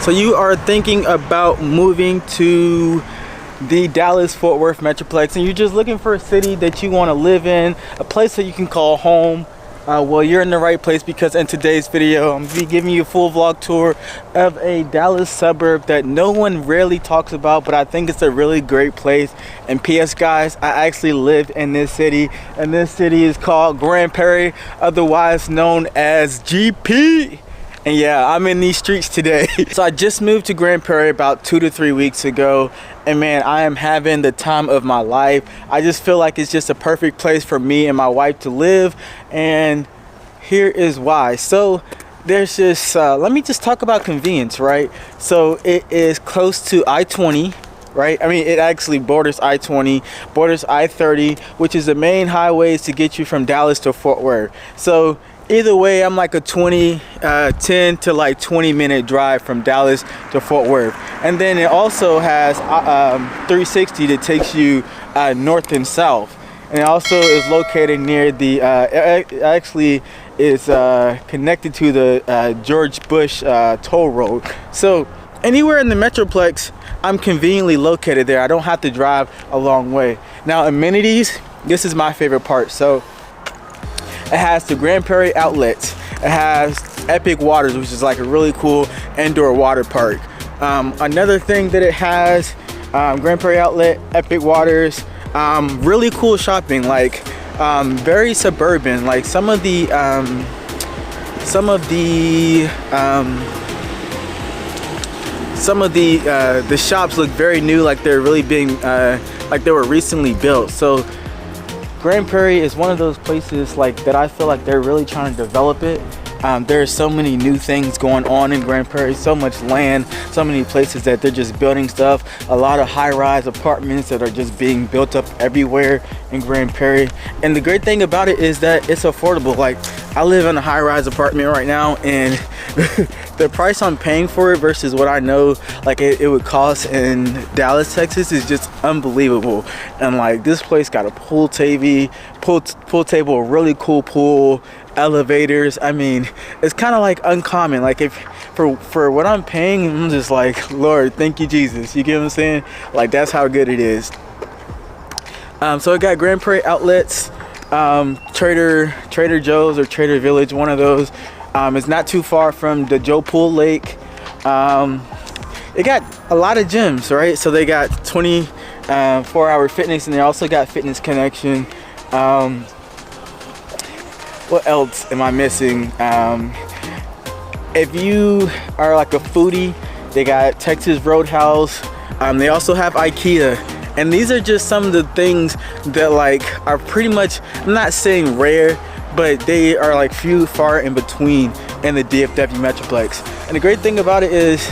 So you are thinking about moving to the Dallas-Fort Worth Metroplex, and you're just looking for a city that you want to live in, a place that you can call home. Well, you're in the right place, because in today's video I'm going to be giving you a full vlog tour of a Dallas suburb that no one rarely talks about, but I think it's a really great place. And PS guys, I actually live in this city, and this city is called Grand Prairie, otherwise known as GP. And yeah, I'm in these streets today. So I just moved to Grand Prairie about 2 to 3 weeks ago, and man, I am having the time of my life. I just feel like it's just a perfect place for me and my wife to live, and here is why. So there's just let me just talk about convenience, right? So it is close to I-20, right? I mean, it actually borders I-20, borders I-30, which is the main highways to get you from Dallas to Fort Worth. So either way, I'm like a 10 to like 20-minute drive from Dallas to Fort Worth. And then it also has 360 that takes you north and south. And it also is located near the, actually is connected to the George Bush toll road. So anywhere in the Metroplex, I'm conveniently located there. I don't have to drive a long way. Now, amenities, this is my favorite part. So it has the Grand Prairie outlets. It has Epic Waters, which is like a really cool indoor water park. Another thing that it has, Grand Prairie outlet, Epic Waters, really cool shopping, like very suburban. Like some of the shops look very new, like they're really being like they were recently built. So Grand Prairie is one of those places like that I feel like they're really trying to develop it. There's so many new things going on in Grand Prairie, so much land, so many places that they're just building stuff. A lot of high-rise apartments that are just being built up everywhere in Grand Prairie. And the great thing about it is that it's affordable. Like, I live in a high-rise apartment right now, and the price I'm paying for it versus what I know like it would cost in Dallas, Texas is just unbelievable. And like, this place got a pool table, a really cool pool, elevators. I mean, it's kind of like uncommon. Like, if for what I'm paying, I'm just like, Lord, thank you, Jesus. You get what I'm saying? Like, that's how good it is. So it got Grand Prairie outlets, Trader Joe's or Trader Village, one of those. It's not too far from the Joe Pool Lake. It got a lot of gyms, right? So they got 24-hour fitness, and they also got Fitness Connection. What else am I missing? If you are like a foodie, they got Texas Roadhouse. They also have IKEA. And these are just some of the things that like are pretty much, I'm not saying rare, but they are like few far in between in the DFW Metroplex. And the great thing about it is,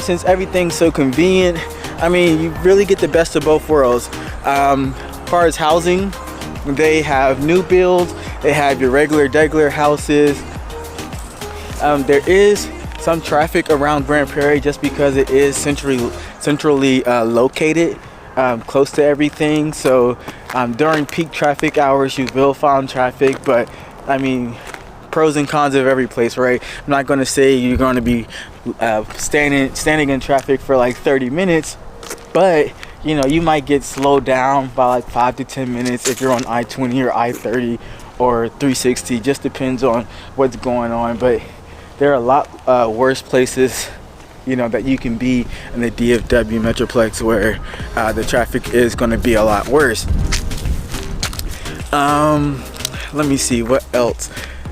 since everything's so convenient, I mean, you really get the best of both worlds. As far as housing, they have new builds, they have your regular houses. There is some traffic around Grand Prairie just because it is centrally located, close to everything. So during peak traffic hours, you will find traffic, but I mean, pros and cons of every place, right? I'm not going to say you're going to be standing in traffic for like 30 minutes, but you know, you might get slowed down by like 5 to 10 minutes if you're on I-20 or I-30 or 360. Just depends on what's going on. But there are a lot worse places, you know, that you can be in the DFW Metroplex where the traffic is going to be a lot worse. Let me see, what else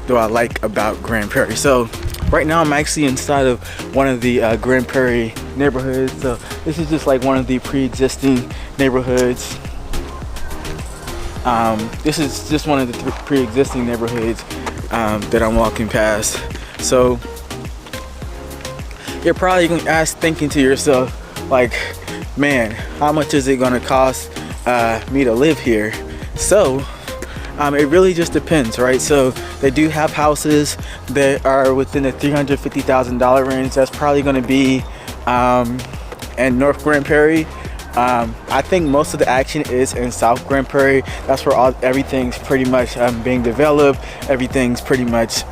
do I like about Grand Prairie? So right now I'm actually inside of one of the Grand Prairie neighborhoods. So this is just like one of the pre-existing neighborhoods. This is just one of the pre-existing neighborhoods that I'm walking past. So you're probably thinking to yourself, like, man, how much is it gonna cost me to live here? So it really just depends, right? So they do have houses that are within the $350,000 range. That's probably going to be in North Grand Prairie. I think most of the action is in South Grand Prairie. That's where everything's pretty much being developed. Everything's pretty much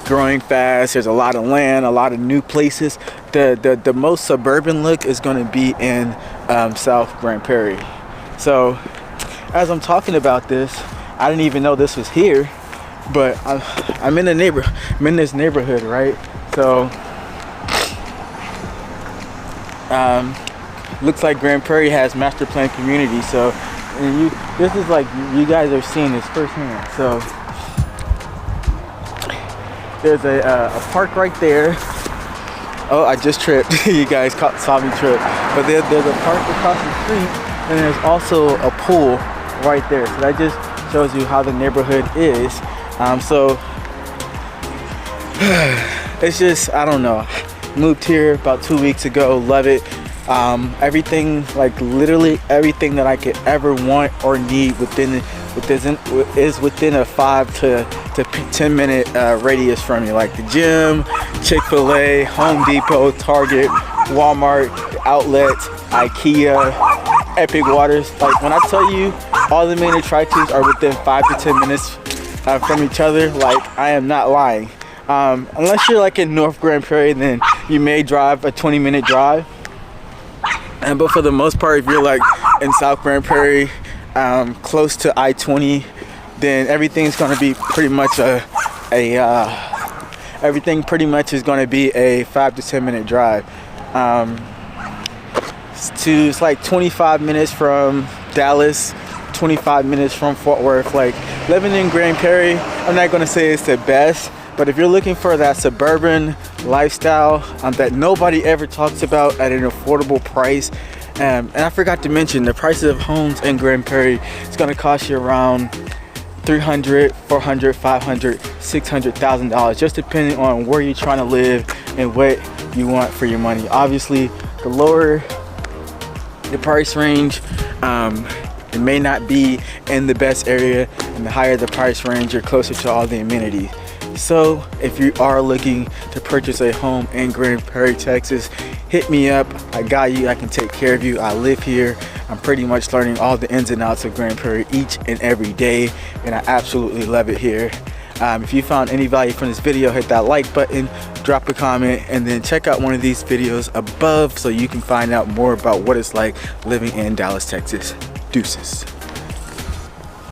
growing fast. There's a lot of land, a lot of new places. The most suburban look is going to be in South Grand Prairie. So as I'm talking about this, I didn't even know this was here, but I'm in the neighborhood. I'm in this neighborhood, right? So looks like Grand Prairie has master plan community. So this is like, you guys are seeing this firsthand. So there's a park right there. Oh, I just tripped. You guys saw me trip. But there's a park across the street, and there's also a pool right there. So that just shows you how the neighborhood is. So it's just, I don't know. Moved here about 2 weeks ago. Love it. Everything, like literally everything that I could ever want or need is within a 5 to 10 minute radius from you. Like the gym, Chick-fil-A, Home Depot, Target, Walmart, outlets, IKEA, Epic Waters. Like when I tell you all the main attractions are within 5 to 10 minutes from each other, like I am not lying. Unless you're like in North Grand Prairie, then you may drive a 20-minute drive. But for the most part, if you're like in South Grand Prairie, close to I-20, then everything's going to be pretty much everything pretty much is going to be a 5 to 10 minute drive. It's like 25 minutes from Dallas, 25 minutes from Fort Worth. Like living in Grand Prairie, I'm not going to say it's the best, but if you're looking for that suburban lifestyle that nobody ever talks about at an affordable price, and I forgot to mention the prices of homes in Grand Prairie, it's going to cost you around $300, $400, $500, $600,000, just depending on where you're trying to live and what you want for your money. Obviously, the lower the price range, it may not be in the best area, and the higher the price range, you're closer to all the amenities. So if you are looking to purchase a home in Grand Prairie, Texas, hit me up. I got you. I can take care of you. I live here. I'm pretty much learning all the ins and outs of Grand Prairie each and every day, and I absolutely love it here. If you found any value from this video, hit that like button, drop a comment, and then check out one of these videos above so you can find out more about what it's like living in Dallas, Texas. Deuces.